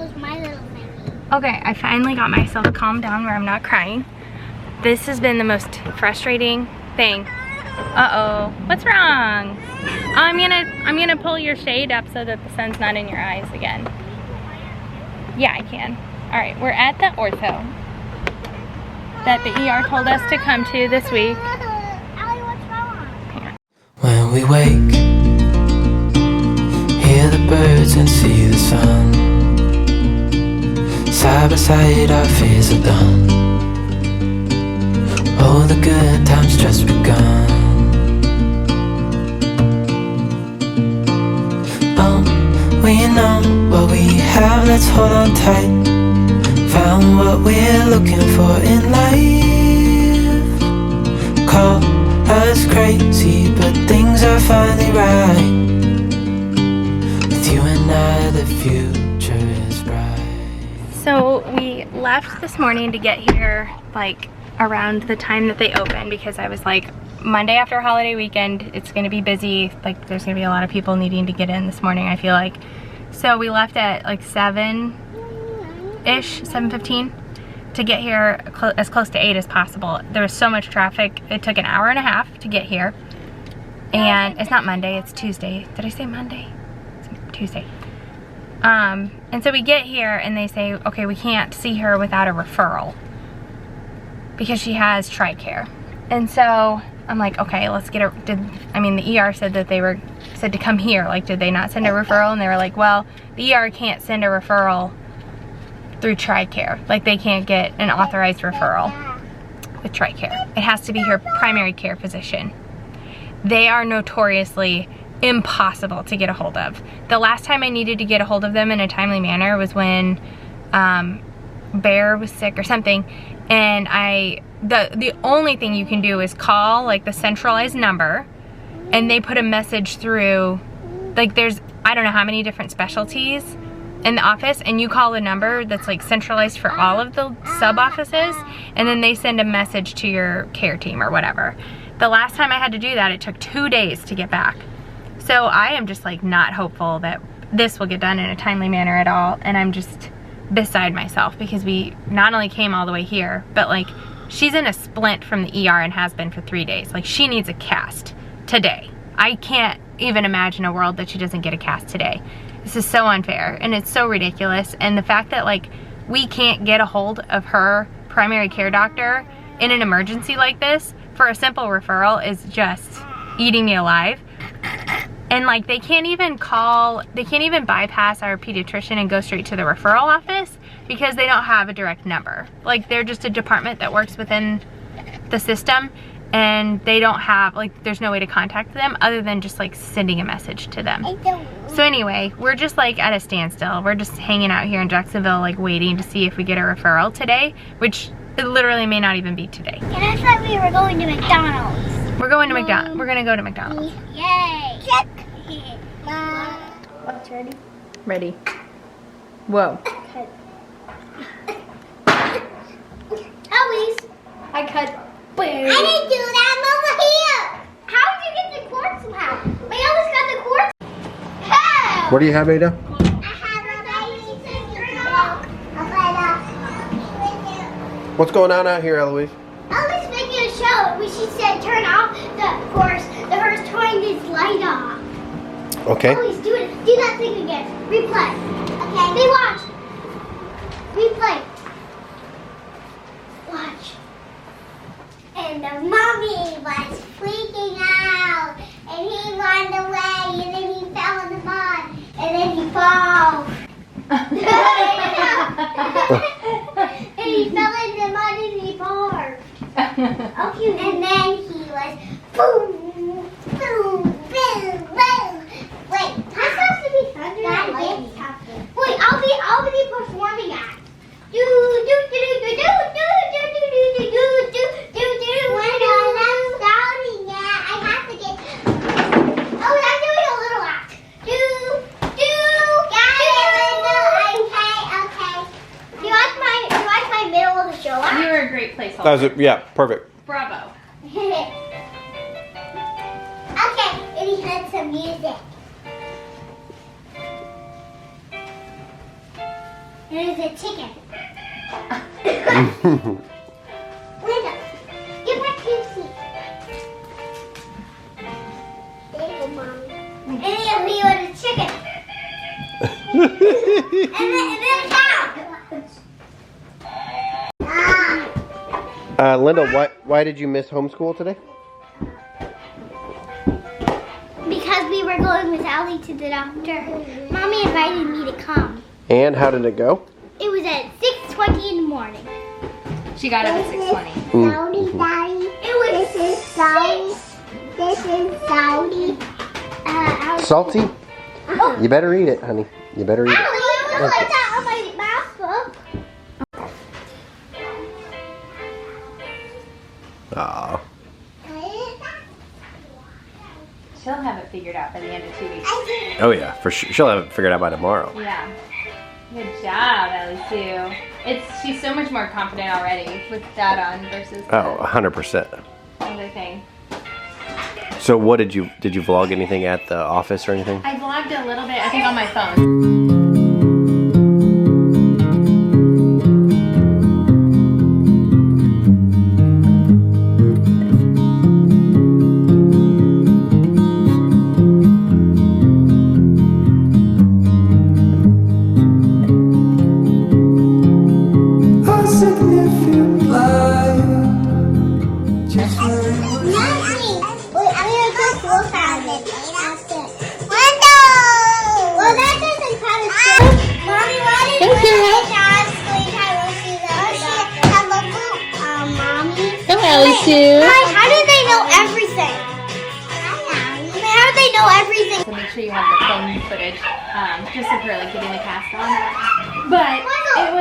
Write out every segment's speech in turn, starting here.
was my little baby. Okay, I finally got myself calmed down where I'm not crying. This has been the most frustrating thing. Uh-oh, what's wrong? I'm gonna pull your shade up so that the sun's not in your eyes again. Yeah, I can. All right, we're at the ortho that the ER told us to come to this week. Allie, what's wrong? Hang on. When we wake, hear the birds and see the sun. Side by side our fears are done. Oh, the good times just begun. Oh, we know what we have, let's hold on tight. Found what we're looking for in life. Call us crazy, but things are finally right. With you and I, the future is bright. So we left this morning to get here like around the time that they open, because I was like, Monday after holiday weekend, it's gonna be busy. Like there's gonna be a lot of people needing to get in this morning, I feel like. So we left at like 7-ish, 7:15 to get here as close to 8 as possible. There was so much traffic. It took an hour and a half to get here. And it's not Monday, it's Tuesday. Did I say Monday? It's Tuesday. And so we get here and they say, okay, we can't see her without a referral because she has TRICARE. And so I'm like, okay, let's get her. The ER said that they were said to come here. Like, did they not send a referral? And they were like, well, the ER can't send a referral through TRICARE. Like, they can't get an authorized referral with TRICARE. It has to be her primary care physician. They are notoriously impossible to get a hold of. The last time I needed to get a hold of them in a timely manner was when Bear was sick or something, and the only thing you can do is call like the centralized number, and they put a message through. Like, there's I don't know how many different specialties in the office, and you call a number that's like centralized for all of the sub offices, and then they send a message to your care team or whatever. The last time I had to do that, it took 2 days to get back. So I am just like not hopeful that this will get done in a timely manner at all, and I'm just beside myself because we not only came all the way here, but like she's in a splint from the ER and has been for 3 days. Like, she needs a cast today. I can't even imagine a world that she doesn't get a cast today. This is so unfair and it's so ridiculous. And the fact that like we can't get a hold of her primary care doctor in an emergency like this for a simple referral is just eating me alive. And like they can't even bypass our pediatrician and go straight to the referral office because they don't have a direct number. Like, they're just a department that works within the system, and they don't have, like, there's no way to contact them other than just like sending a message to them. So anyway, we're just like at a standstill. We're just hanging out here in Jacksonville, like waiting to see if we get a referral today, which it literally may not even be today. And I thought we were going to McDonald's. We're going to McDonald's. We're gonna go to McDonald's. Yay! Check. What's ready? Ready. Whoa. Cut. Eloise. I cut. I didn't do that. I'm over here. How did you get the cords somehow? I always got the cords. How? What do you have, Ada? I have a baby. What's going on out here, Eloise? Eloise making a show when she said turn off the horse. The horse turning this light off. Okay. Eloise, do it. Do that thing again. Replay. Okay. They watch. Replay. Watch. And the mommy was freaking out. And he ran away. And then he fell in the mud. And then he fell. And he fell in the mud and he barfed. Okay. And then he was boom, boom, boom, boom. Wait, that's supposed to be thunder. That is something. Wait, I'll be performing act. Do do do do do do do do do do do do do do. When I'm starting yet, I have to get. Oh, I'm doing a little act. Do do. Got it. Okay. Do you like my middle of the show act? You were a great placeholder. That was it. Yeah, perfect. Bravo. Okay, and he had some music. There's a chicken. Linda, get back to your seat. There you go, Mommy. And then we ordered chicken. and then a cow. Linda, why did you miss homeschool today? Because we were going with Allie to the doctor. Mommy invited me to come. And how did it go? It was at 6:20 in the morning. She got up at 6:20. Saudi, Daddy. It was. This is Saudi. This is Saudi. Salty? Oh. You better eat it, honey. You better eat it. Allie, it was like that on my math book. Aw. She'll have it figured out by the end of 2 weeks. Oh yeah, for sure. She'll have it figured out by tomorrow. Yeah. Good job, Ellie Sue. She's so much more confident already with that on versus Oh, the 100%. other thing. So what did you vlog anything at the office or anything? I vlogged a little bit, I think on my phone. A significant life. Just where it was. Wait, I'm gonna go full sound it. Window! Well, that doesn't count as good. Mommy, why did you have a boot, Mommy? Go, Ellie Sue. Hi, how do they know everything? How do they know everything? So make sure you have the phone footage, just of her like getting the cast on. But it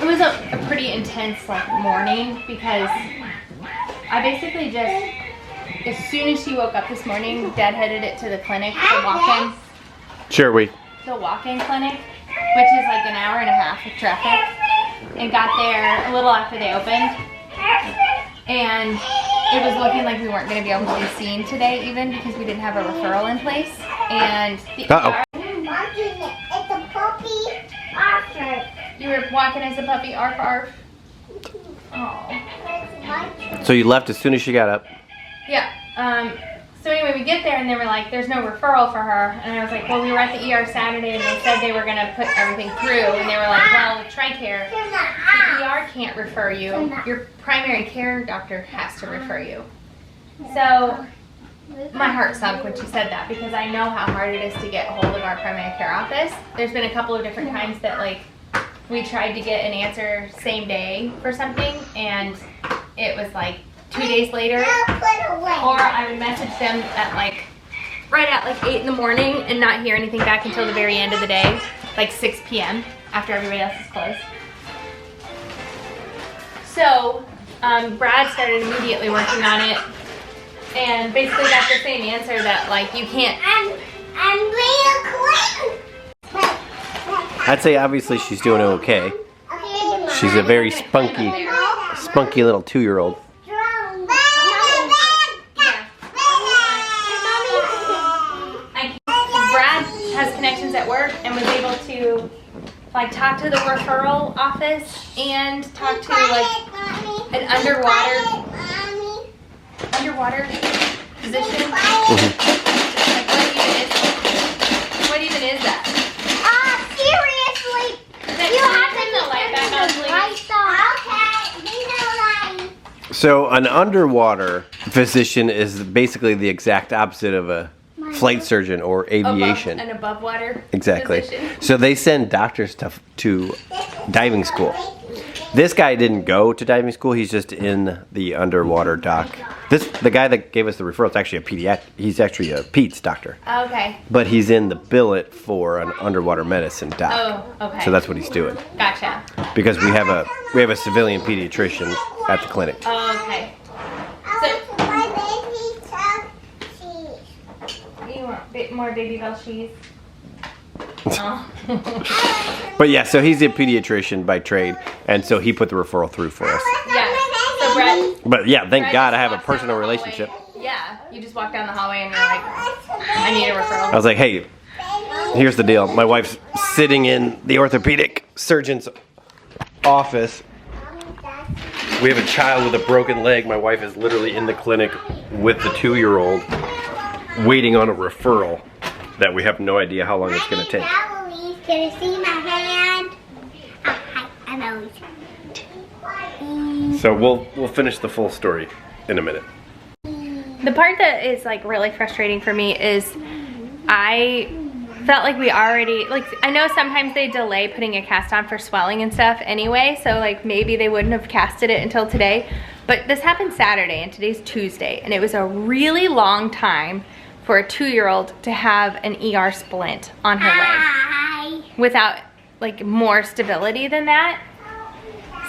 was a pretty intense like morning because I basically just, as soon as she woke up this morning, Dad headed it to the clinic, the walk-in clinic, which is like an hour and a half of traffic, and got there a little after they opened. And it was looking like we weren't going to be able to be seen today even because we didn't have a referral in place. And the Uh-oh. It's a puppy. Arthur. You were walking as a puppy, arf arf. Oh. So you left as soon as she got up. Yeah. So anyway, we get there and they were like, there's no referral for her. And I was like, well, we were at the ER Saturday and they said they were going to put everything through. And they were like, well, TRICARE, the ER can't refer you. Your primary care doctor has to refer you. So my heart sunk when she said that because I know how hard it is to get hold of our primary care office. There's been a couple of different times that like we tried to get an answer same day for something and it was like 2 days later, or I would message them at like right at like 8 in the morning and not hear anything back until the very end of the day, like 6 p.m. after everybody else is closed. So Brad started immediately working on it and basically got the same answer that like you can't. I'm real quick. I'd say obviously she's doing okay. She's a very spunky little 2-year-old. Brad has connections at work and was able to like talk to the referral office and talk to like an underwater physician. Like, what even is that? Seriously? You have to turn the light back on, please. Okay, So an underwater physician is basically the exact opposite of a flight surgeon or aviation. An above water Exactly. physician. So they send doctors to diving school. This guy didn't go to diving school. He's just in the underwater doc. The guy that gave us the referral is actually a pediatric. He's actually a peds doctor. Okay. But he's in the billet for an underwater medicine doc. Oh, okay. So that's what he's doing. Gotcha. Because we have a civilian pediatrician at the clinic. Oh, okay. So you want more Baby Bell cheese? Oh. But yeah, so he's a pediatrician by trade, and so he put the referral through for us. Yeah. So Brad. But yeah, thank Brad God just I have a walks down personal the hallway. relationship. Yeah. You just walk down the hallway and you're like, I need a referral. I was like, hey, here's the deal. My wife's sitting in the orthopedic surgeon's office. We have a child with a broken leg. My wife is literally in the clinic with the 2-year-old waiting on a referral that we have no idea how long it's going to take. Eloise, can you see my hand? Oh, hi, I'm Eloise. So we'll finish the full story in a minute. The part that is like really frustrating for me is I felt like we already, like, I know sometimes they delay putting a cast on for swelling and stuff anyway, so like maybe they wouldn't have casted it until today, but this happened Saturday and today's Tuesday, and it was a really long time for a 2-year-old to have an ER splint on her leg without like more stability than that.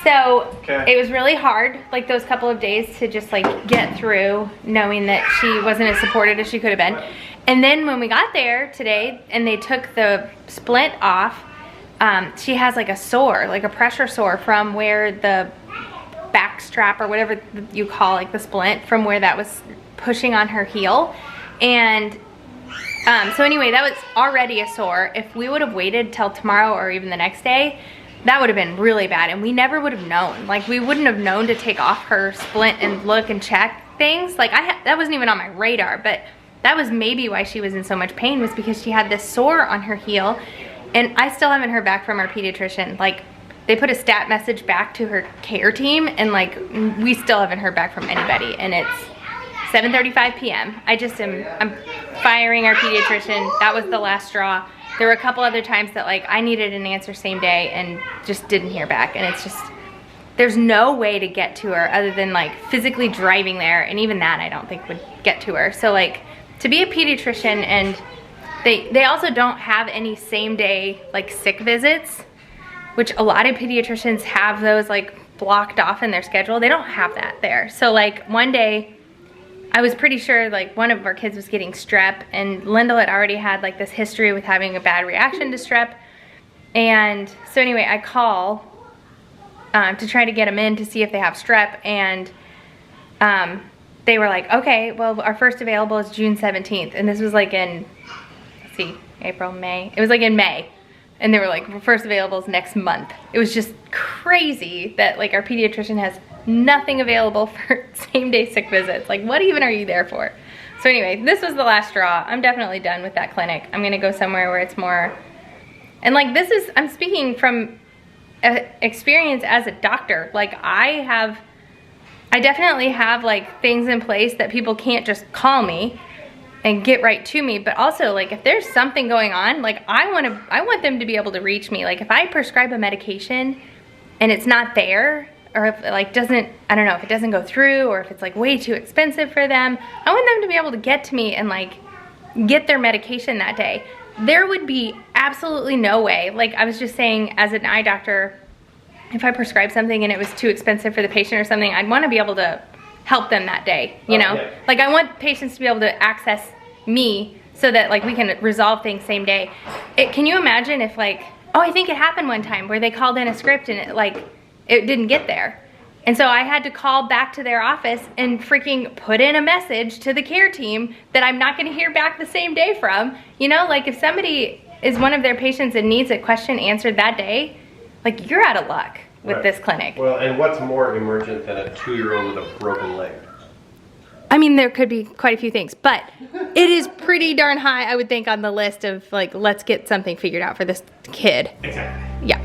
So it was really hard, like those couple of days, to just like get through knowing that she wasn't as supported as she could have been. And then when we got there today and they took the splint off, she has like a sore, like a pressure sore from where the back strap or whatever you call like the splint, from where that was pushing on her heel. And so anyway, that was already a sore. If we would have waited till tomorrow or even the next day, that would have been really bad, and we never would have known. Like, we wouldn't have known to take off her splint and look and check things. Like, that wasn't even on my radar, but that was maybe why she was in so much pain, was because she had this sore on her heel. And I still haven't heard back from our pediatrician. Like, they put a stat message back to her care team, and like, we still haven't heard back from anybody, and it's 7:35 p.m. I'm firing our pediatrician. That was the last straw. There were a couple other times that like I needed an answer same day and just didn't hear back, and it's just, there's no way to get to her other than like physically driving there, and even that I don't think would get to her. So like, to be a pediatrician, and they also don't have any same day like sick visits, which a lot of pediatricians have those like blocked off in their schedule. They don't have that there. So like one day, I was pretty sure like one of our kids was getting strep, and Lyndle had already had like this history with having a bad reaction to strep. And so anyway, I call to try to get them in to see if they have strep, and they were like, okay, well, our first available is June 17th. And this was like in, let's see, April, May. It was like in May. And they were like, first available is next month. It was just crazy that like our pediatrician has nothing available for same day sick visits. Like, what even are you there for? So anyway, this was the last straw. I'm definitely done with that clinic. I'm gonna go somewhere where it's more, and like this is, I'm speaking from experience as a doctor. Like I definitely have like things in place that people can't just call me and get right to me, but also like if there's something going on, like I want them to be able to reach me. Like if I prescribe a medication and it's not there, or if it like doesn't, I don't know, if it doesn't go through, or if it's like way too expensive for them, I want them to be able to get to me and like get their medication that day. There would be absolutely no way, like I was just saying, as an eye doctor, if I prescribe something and it was too expensive for the patient or something, I'd want to be able to help them that day, you know? Yeah. Like I want patients to be able to access me so that like we can resolve things same day. Can you imagine if like, oh, I think it happened one time where they called in a script and it didn't get there. And so I had to call back to their office and freaking put in a message to the care team that I'm not gonna hear back the same day from. You know, like if somebody is one of their patients and needs a question answered that day, like you're out of luck with this clinic. Well, and what's more emergent than a 2-year-old with a broken leg? I mean, there could be quite a few things, but it is pretty darn high, I would think, on the list of like, let's get something figured out for this kid. Exactly. Yeah.